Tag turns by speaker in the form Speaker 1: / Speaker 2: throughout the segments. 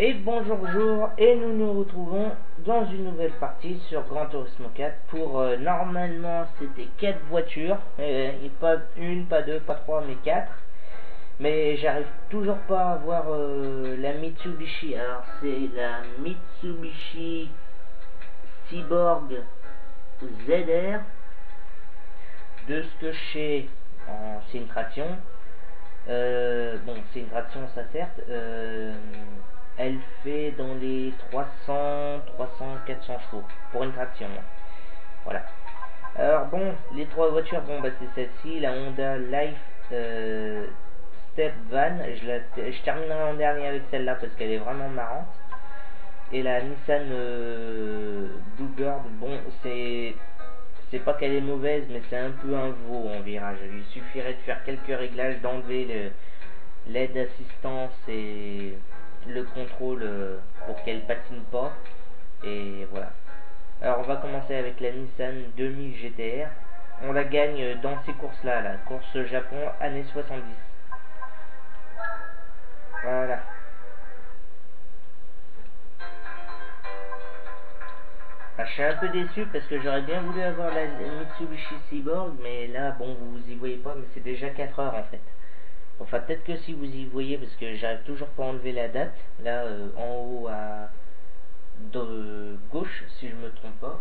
Speaker 1: Et bonjour, et nous nous retrouvons dans une nouvelle partie sur Gran Turismo 4 pour normalement c'était 4 voitures, et pas une, pas deux, pas trois, mais 4. Mais j'arrive toujours pas à avoir la Mitsubishi. Alors c'est la Mitsubishi Cyborg ZR, de ce que je sais, c'est une traction. Bon, c'est une traction, ça certes. Elle fait dans les 300, 400 chevaux pour une traction. Voilà. Alors bon, les trois voitures, bon bah c'est celle-ci, la Honda Life Step Van. Je terminerai en dernier avec celle-là parce qu'elle est vraiment marrante. Et la Nissan Bluebird, bon c'est pas qu'elle est mauvaise, mais c'est un peu un veau en virage. Il suffirait de faire quelques réglages, d'enlever l'aide assistance et le contrôle pour qu'elle patine pas. Et voilà. Alors on va commencer avec la Nissan 2000 GTR. On la gagne dans ces courses-là, la course Japon années 70. Voilà. Ah, je suis un peu déçu parce que j'aurais bien voulu avoir la Mitsubishi Cyborg, mais là, bon, vous y voyez pas, mais c'est déjà 4 heures en fait. Enfin, peut-être que si vous y voyez, parce que j'arrive toujours pas à enlever la date, là, en haut à de gauche, si je me trompe pas.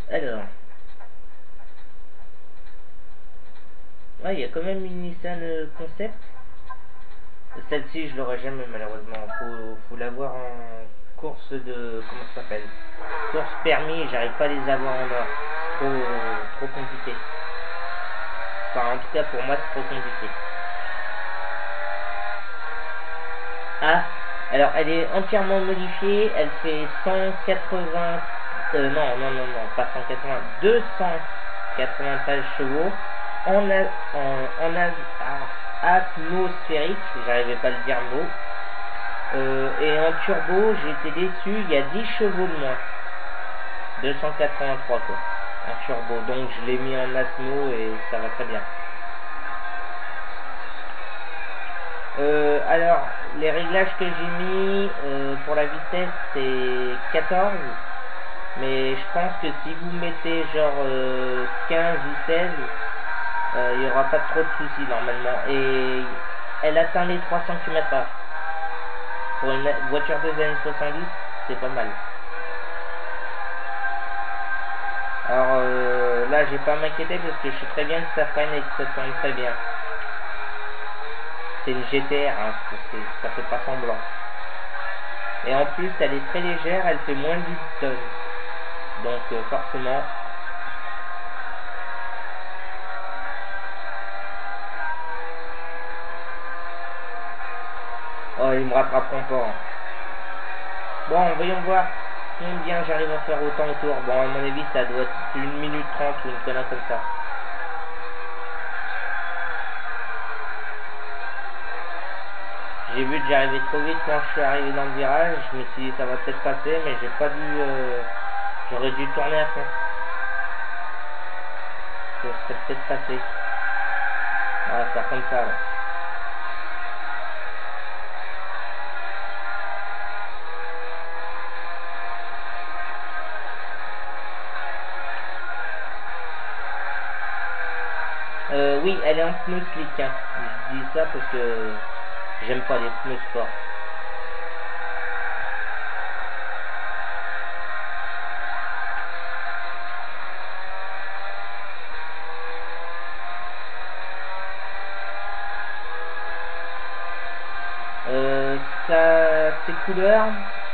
Speaker 1: Alors, ouais, il y a quand même une Nissan Concept. Celle-ci, je l'aurai jamais malheureusement. Faut l'avoir en course de, comment ça s'appelle, course permis. J'arrive pas à les avoir en or. Trop compliqué. Enfin, en tout cas pour moi, c'est trop compliqué. Ah, alors elle est entièrement modifiée. Elle fait 180. Non, pas 180. 293 chevaux. Atmosphérique, j'arrivais pas à le dire le mot. Et en turbo, j'ai été déçu, il y a 10 chevaux de moins. 283 quoi. Un turbo, donc je l'ai mis en asmo et ça va très bien. Alors, les réglages que j'ai mis pour la vitesse, c'est 14. Mais je pense que si vous mettez genre 15 ou 16, il n'y aura pas trop de soucis normalement. Et elle atteint les 300 km/h. Pour une voiture des années 70, c'est pas mal. Alors là, j'ai pas à m'inquiéter parce que je sais très bien que ça freine et que ça tourne très bien. C'est une GTR, hein, ça fait pas semblant. Et en plus, elle est très légère, elle fait moins de 8 tonnes. Donc forcément... Oh, ils me rattraperont pas. Bon, voyons voir combien j'arrive à faire autant autour. Bon, à mon avis, ça doit être 1 minute 30 ou une connerie comme ça. J'ai vu que j'arrivais trop vite quand je suis arrivé dans le virage. Je me suis dit, ça va peut-être passer, mais j'ai pas dû... j'aurais dû tourner à fond. Ça serait peut-être passé. On va faire comme ça, là. Oui, elle est en pneus slick, hein. Je dis ça parce que j'aime pas les pneus sport. Ces couleurs,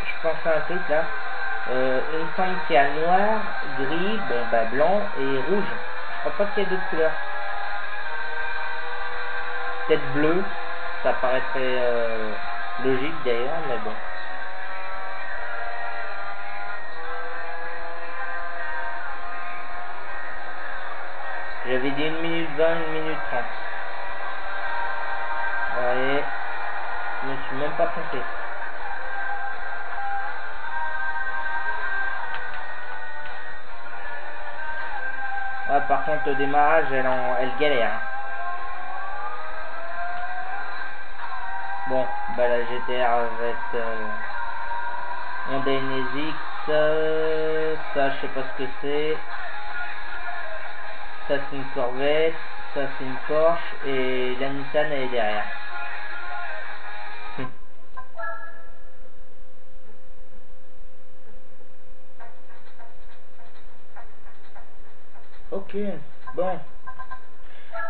Speaker 1: je pense à un truc là. Il me semble qu'il y a noir, gris, bon bah blanc et rouge. Je crois pas qu'il y ait d'autres couleurs. Peut-être bleu, ça paraîtrait logique d'ailleurs, mais bon. J'avais dit 1 minute 20, 1 minute 30. Allez, je me suis même pas trompé. Ah, par contre, au démarrage, elle galère. Bon, bah la GTR va être Honda NSX, ça je sais pas ce que c'est. Ça c'est une Corvette, ça c'est une Porsche et la Nissan elle est derrière. Ok, bon.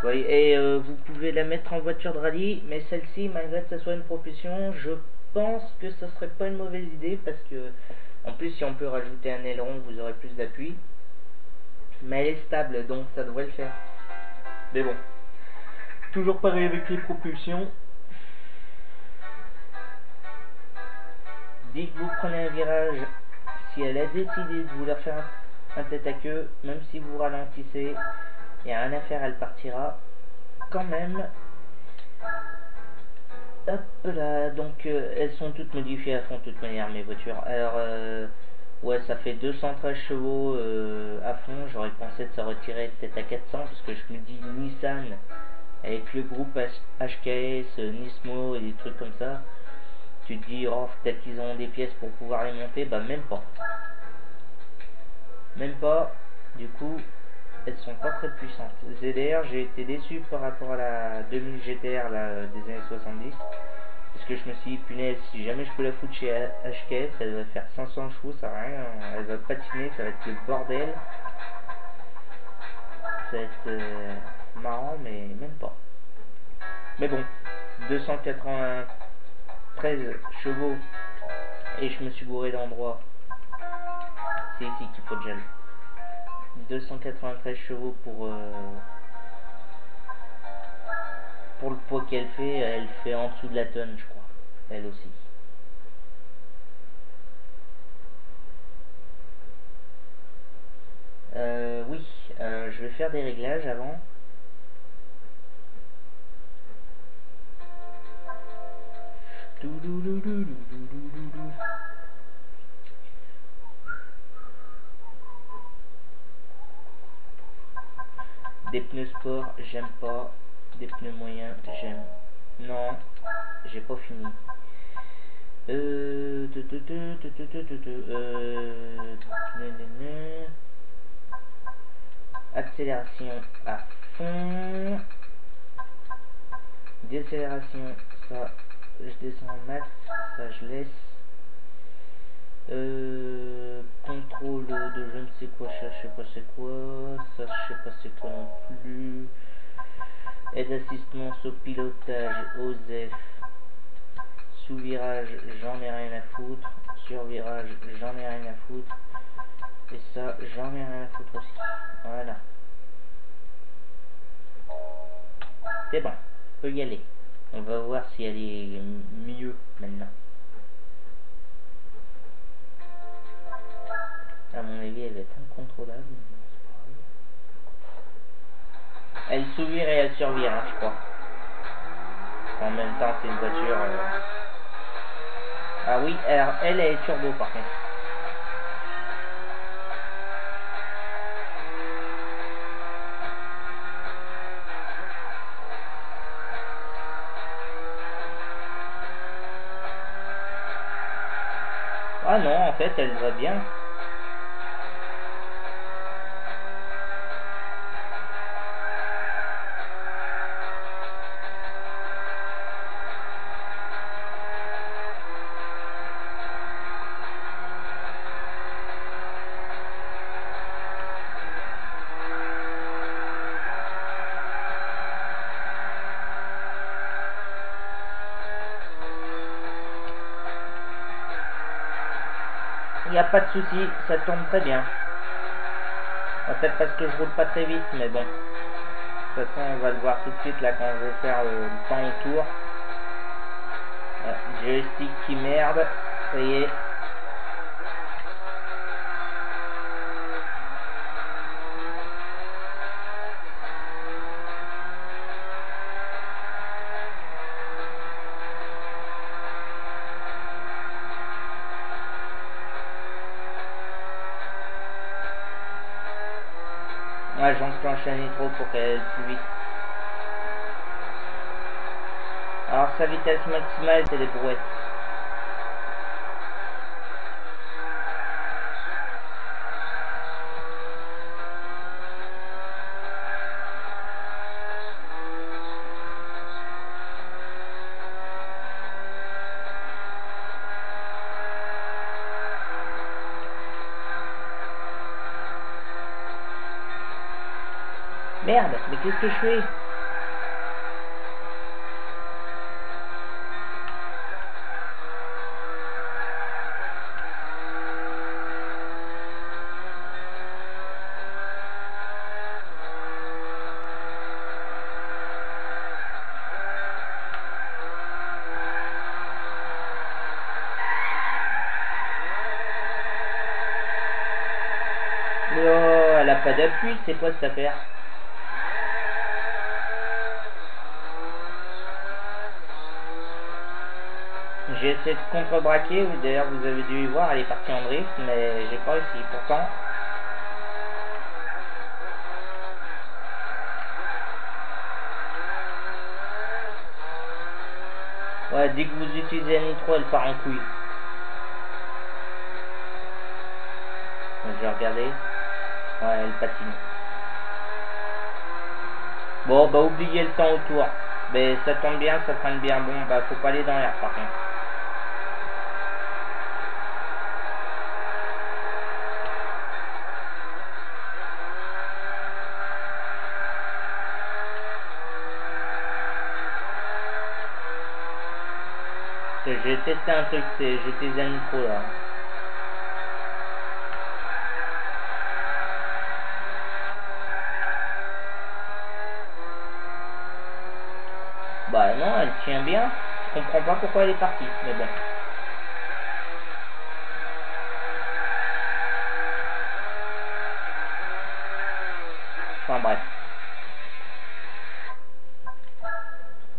Speaker 1: Oui, et vous pouvez la mettre en voiture de rallye, mais celle-ci, malgré que ce soit une propulsion, je pense que ce serait pas une mauvaise idée parce que, en plus, si on peut rajouter un aileron, vous aurez plus d'appui. Mais elle est stable, donc ça devrait le faire. Mais bon, toujours pareil avec les propulsions. Dès que vous prenez un virage, si elle a décidé de vouloir faire un tête à queue, même si vous ralentissez, il n'y a rien à faire, elle partira quand même. Hop là, donc elles sont toutes modifiées à fond de toute manière mes voitures. Alors ouais, ça fait 213 chevaux à fond. J'aurais pensé de se retirer peut-être à 400 parce que je me dis Nissan avec le groupe HKS, Nismo et des trucs comme ça. Tu te dis oh peut-être qu'ils ont des pièces pour pouvoir les monter, bah même pas. Même pas. Du coup elles sont pas très puissantes. ZDR, j'ai été déçu par rapport à la 2000 GTR là, des années 70. Parce que je me suis dit, punaise, si jamais je peux la foutre chez HKS, elle va faire 500 chevaux, ça va rien, elle va patiner, ça va être le bordel. Ça va être marrant, mais même pas. Mais bon, 293 chevaux, et je me suis bourré d'endroit. C'est ici qu'il faut déjà. 293 chevaux pour le poids qu'elle fait en dessous de la tonne, je crois, elle aussi. Oui, je vais faire des réglages avant. Des pneus sport, j'aime pas. Des pneus moyens, j'aime. Non, j'ai pas fini. Accélération à fond. Décélération, ça je descends en max, ça je laisse. Contrôle de je ne sais quoi, ça je sais pas c'est quoi, ça je sais pas c'est quoi non plus. Aide assistance au pilotage, OSEF. Sous virage, j'en ai rien à foutre. Sur virage, j'en ai rien à foutre. Et ça, j'en ai rien à foutre aussi. Voilà. C'est bon, on peut y aller. On va voir si elle est mieux maintenant. À mon avis, elle va être incontrôlable. Elle sous-vire et elle survire, hein, je crois. En même temps, c'est une voiture... Ah oui, alors, elle est turbo par contre. Ah non, en fait, elle va bien. Il n'y a pas de souci, ça tourne très bien. Peut-être parce que je roule pas très vite, mais bon. De toute façon, on va le voir tout de suite là quand je vais faire le temps autour. Joystick qui merde, ça y est. Ouais, j'enclenche un nitro pour qu'elle aille plus vite. Alors sa vitesse maximale c'est des brouettes. Merde, mais qu'est-ce que je fais? Mais oh, elle a pas d'appui, c'est quoi cette affaire? J'ai essayé de contre-braquer, oui, d'ailleurs vous avez dû y voir, elle est partie en drift, mais j'ai pas réussi, pourtant. Ouais, dès que vous utilisez la nitro, elle part en couille. Donc, je vais regarder. Ouais, elle patine. Bon, bah oubliez le temps autour. Mais ça tombe bien, ça traîne bien. Bon, bah faut pas aller dans l'air par contre. J'ai testé un truc, c'est j'utilise la nitro là. Bah non, elle tient bien. Je comprends pas pourquoi elle est partie, mais bon. Enfin bref.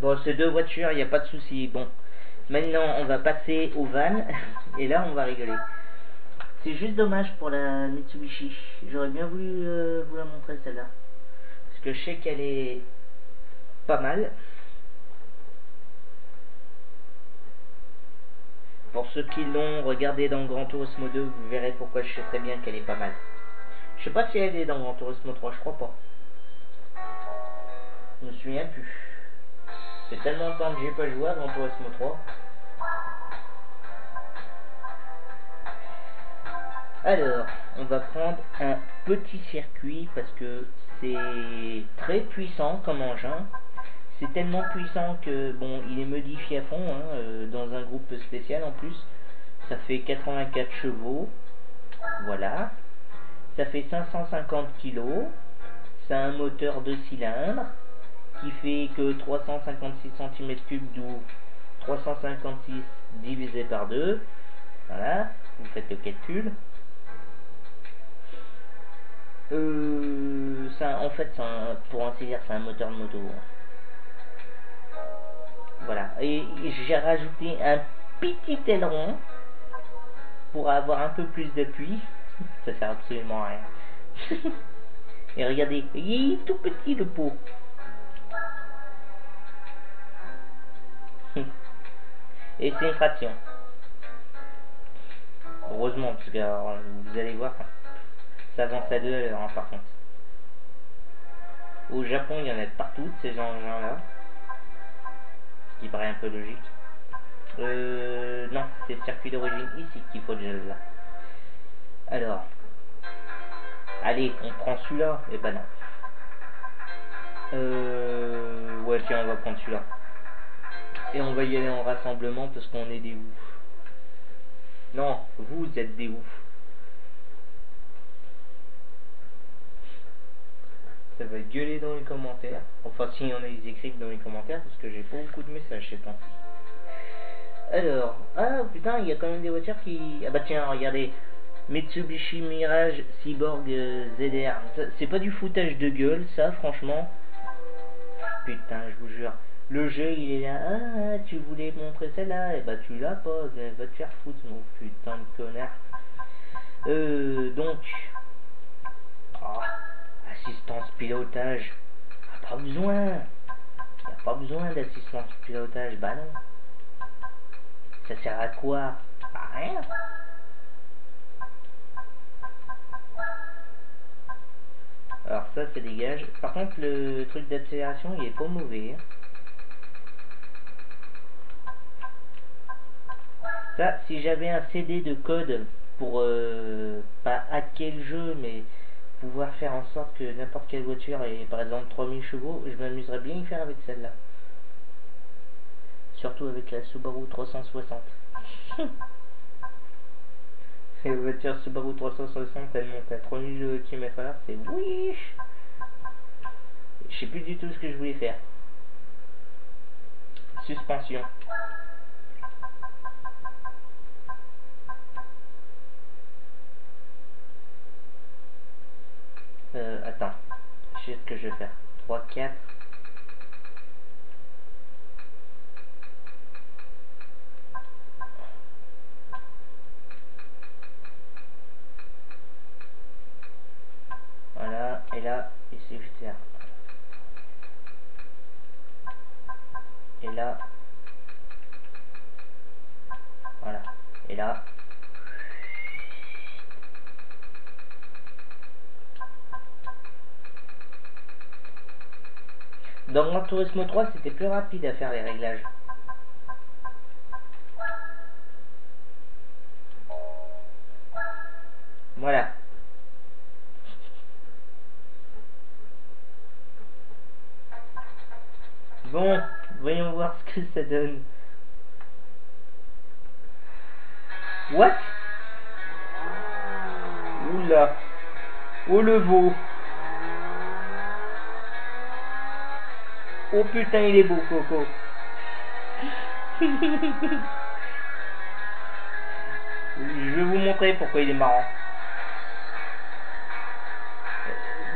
Speaker 1: Bon, ces deux voitures, il n'y a pas de souci. Bon, maintenant on va passer au van. Et là on va rigoler. C'est juste dommage pour la Mitsubishi. J'aurais bien voulu vous la montrer celle-là. Parce que je sais qu'elle est pas mal. Pour ceux qui l'ont regardé dans Gran Turismo 2, vous verrez pourquoi je sais très bien qu'elle est pas mal. Je sais pas si elle est dans Gran Turismo 3, je crois pas. Je me souviens plus. C'est tellement longtemps que j'ai pas joué à Gran Turismo 3. Alors, on va prendre un petit circuit parce que c'est très puissant comme engin. C'est tellement puissant que, bon, il est modifié à fond, hein, dans un groupe spécial en plus. Ça fait 84 chevaux, voilà. Ça fait 550 kg. C'est un moteur 2 cylindres qui fait que 356 cm3, d'où 356 divisé par 2. Voilà, vous faites le calcul. En fait, pour ainsi dire, c'est un moteur de moto. Voilà, et j'ai rajouté un petit aileron pour avoir un peu plus d'appui. Ça sert absolument à rien. Et regardez, il est tout petit le pot. Et c'est une traction. Heureusement, parce que alors, vous allez voir, ça avance à 2 à l'heure, hein, par contre. Au Japon, il y en a partout, ces engins-là. Ce qui paraît un peu logique. Non, c'est le circuit d'origine ici qu'il faut le gel là. Alors, allez, on prend celui-là. Et ben non. Ouais, tiens, on va prendre celui-là. Et on va y aller en rassemblement parce qu'on est des oufs. Non, vous êtes des oufs. Ça va gueuler dans les commentaires. Enfin, s'il y en a, ils écrivent dans les commentaires parce que j'ai pas beaucoup de messages ces temps-ci. Alors, ah putain, il y a quand même des voitures qui... Ah bah tiens, regardez. Mitsubishi Mirage Cyborg ZR. C'est pas du foutage de gueule, ça, franchement. Putain, je vous jure. Le jeu, il est là. Ah, tu voulais montrer celle-là. Et bah, tu l'as pas. Va te faire foutre, mon putain de connard. Donc. Oh, assistance pilotage. Pas besoin. Il n'y a pas besoin d'assistance de pilotage, bah non. Ça sert à quoi? À rien. Alors ça, c'est dégage. Par contre, le truc d'accélération, il est pas mauvais. Ça, si j'avais un CD de code pour pas hacker le jeu, mais pouvoir faire en sorte que n'importe quelle voiture ait par exemple 3000 chevaux, je m'amuserais bien y faire avec celle-là. Surtout avec la Subaru 360. Les voitures Subaru 360, elles montent à 3000 km/h, c'est wish. Je sais plus du tout ce que je voulais faire. Suspension. Attends. Je sais ce que je vais faire. 3, 4. Voilà. Et là, ici, je vais faire. Et là. Voilà. Et là. Dans Gran Turismo 3, c'était plus rapide à faire les réglages. Voilà. Bon, voyons voir ce que ça donne. What? Oula. Oh le veau. Oh putain, il est beau, Coco. Je vais vous montrer pourquoi il est marrant.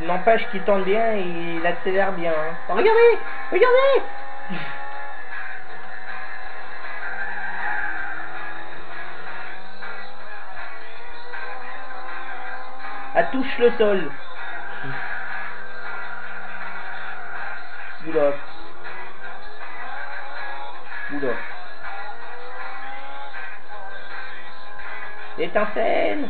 Speaker 1: N'empêche qu'il tente bien et il accélère bien. Hein. Oh, regardez! Regardez! Elle touche le sol. Oula. Oula. Étincelle.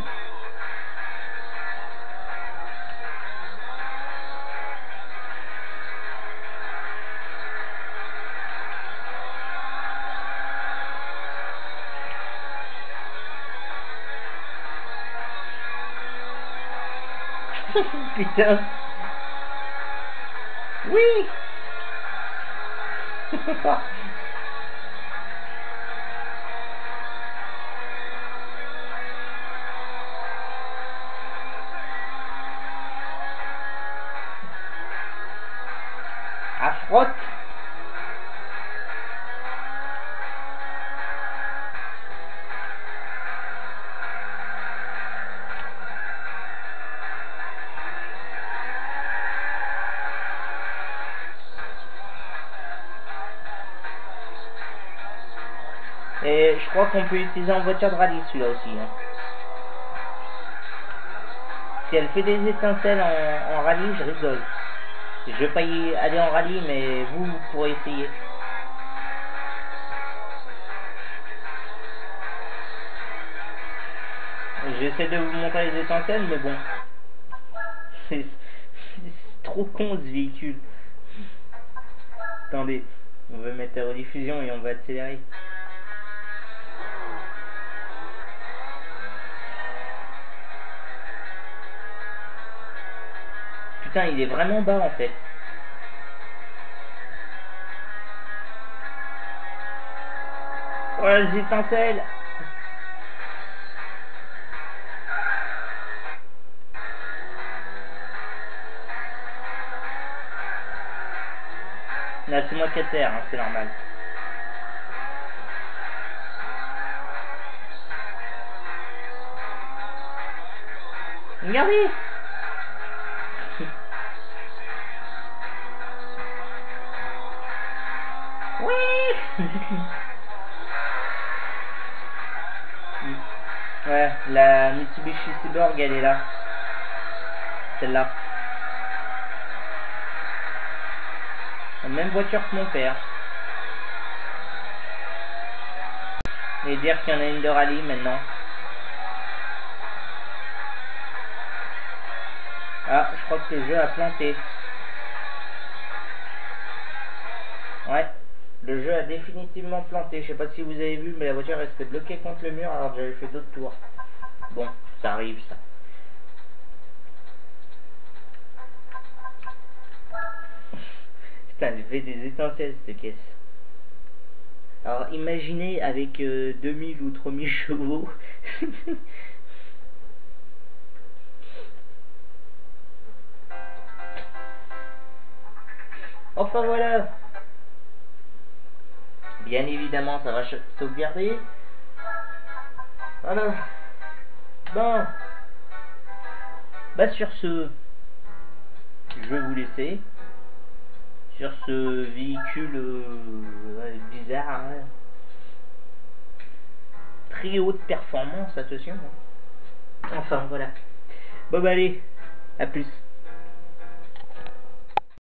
Speaker 1: Putain. Oui. À frotte. Et je crois qu'on peut utiliser en voiture de rallye celui-là aussi. Hein. Si elle fait des étincelles en rallye, je rigole. Je vais pas y aller en rallye, mais vous pourrez essayer. J'essaie de vous montrer les étincelles, mais bon. C'est trop con ce véhicule. Attendez, on va mettre la rediffusion et on va accélérer. Putain, il est vraiment bas en fait. Oh les étincelles. Là c'est moi qui terre, hein, c'est normal. Regardez. Oui. Ouais, la Mitsubishi Cyborg elle est là. Celle-là. La même voiture que mon père. Et dire qu'il y en a une de rallye maintenant. Ah, je crois que le jeu a planté. Ouais, le jeu a définitivement planté. Je sais pas si vous avez vu, mais la voiture restait bloquée contre le mur alors que j'avais fait d'autres tours. Bon, ça arrive ça. Putain, elle fait des étincelles cette caisse. Alors imaginez avec 2000 ou 3000 chevaux. Enfin voilà. Bien évidemment ça va sauvegarder. Voilà. Bon. Bah sur ce, je vais vous laisser. Sur ce véhicule bizarre. Hein. Très haute performance, attention. Enfin voilà. Bon bah allez, à plus.